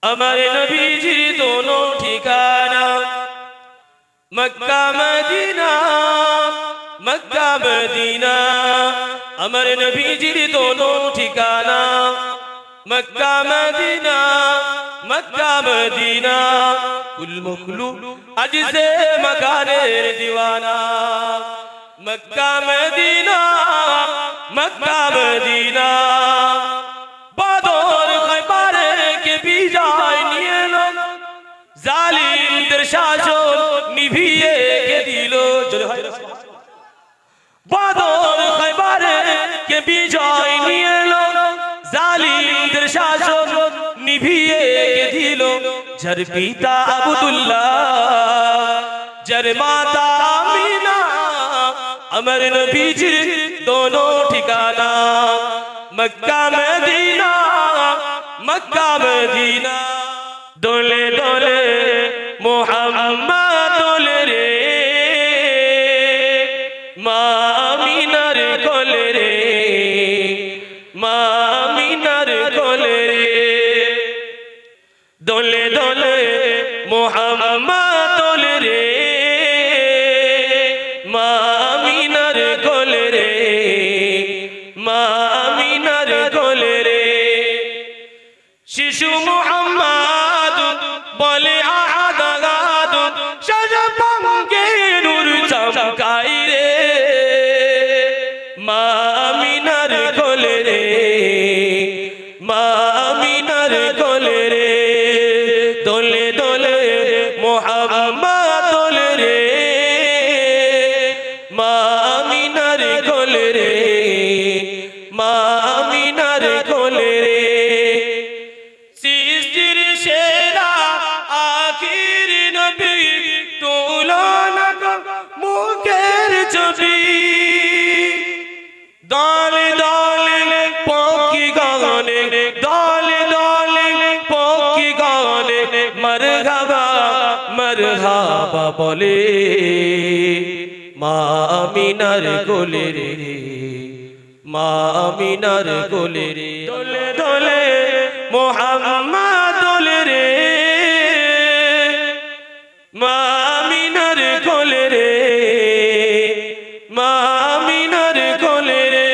हमारे नबीजी दोनों ठिकाना मक्का मदीना, मक्का मदीना। हमारे नबीजी दोनों ठिकाना मक्का मदीना, मक्का मदीना। कुल मखलूक आज से मकानेर दीवाना। Mecca Medina, Mecca Medina. Badr খাইবারে কে বিজয় নিয়ে এলো, জালিমদের শাসন নিভিয়ে কে দিল। বাদর খাইবারে কে বিজয় নিয়ে এলো, জালিমদের শাসন নিভিয়ে কে দিল। যার পিতা আব্দুল্লাহ, যার মাতা আমিনা, আমার নবীজির দোনো ঠিকানা मक्का मदीना, मक्का मदीना। दोले दोले मोहम्मद दोले रे, मामिनार कोले रे, मामिनार कोले रे। दोले दोले मोहम्मद दोले रे, मामिनार कोले रे, मामिनार कोले रे। शिशु मुहम्मद बोले आदागाद, शजपंगे नूर चमकाई रे, मामिनार कोले रे, मामिनार कोले रे। दोले दोले मुहम्मद दोले रे, मामिनार कोले रे, मामिनार कोले रे। सृष्टिर सेरा आखिर नबी, तुलना मुखेर छवि। दले दले पक्षी गाने, दले दले पक्षी गाने, मरहबा मरहबा बोले, मामिनार कोले रे, मामिनार कोले रे। दोले दोले मोहम्मद दोले रे, मामिनार कोले रे, मामिनार कोले रे।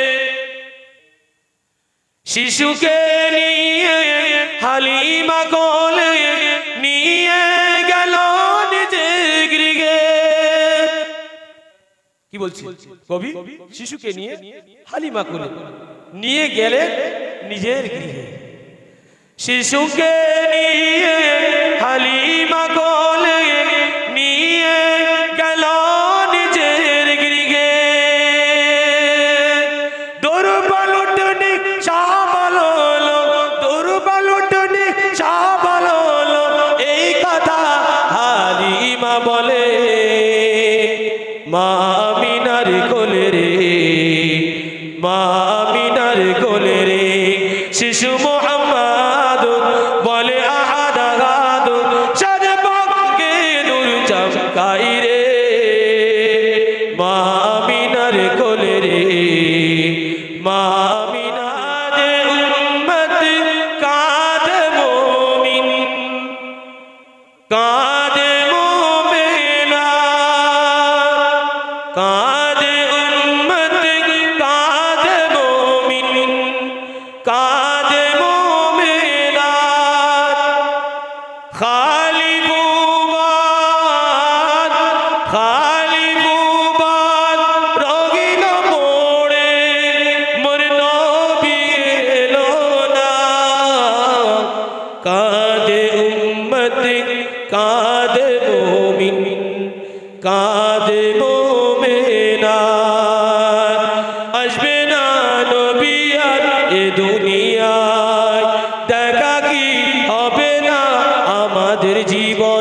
शिशु के निये हालिमा कोले निये गेलो निजे गृहे। কি বলছি কবি? শিশুকে নিয়ে হালিমা কোলে নিয়ে গেলেন নিজের গৃহে। শিশুকে নিয়ে হালিমা কোলে নিয়ে গেল নিজের গৃহে। দুর্বলুটনি সাবললো, দুর্বলুটনি সাবললো, এই কথা হালিমা বলে। मामिनार कोले रे, मामिनार कोले रे। शिशु मुहम्मद बोले आदागाद, शजपंगे नूर चमकाई रे, मामिनार कोले रे, मामिनार उम्मत कादे मोमिन, कादे मोमिना, कादे उम्मत कादे मोमिन, कादे मोमिना। खाली बुबाद, खाली बुबाद रोगिन मोड़े, मोर नबी एलो ना। कादे उम्मत कादे मोमिन, कादे मोमिना। আসবে না নবী আর এ দুনিয়ায়, দেখা কি হবে না আমাদের জীবন।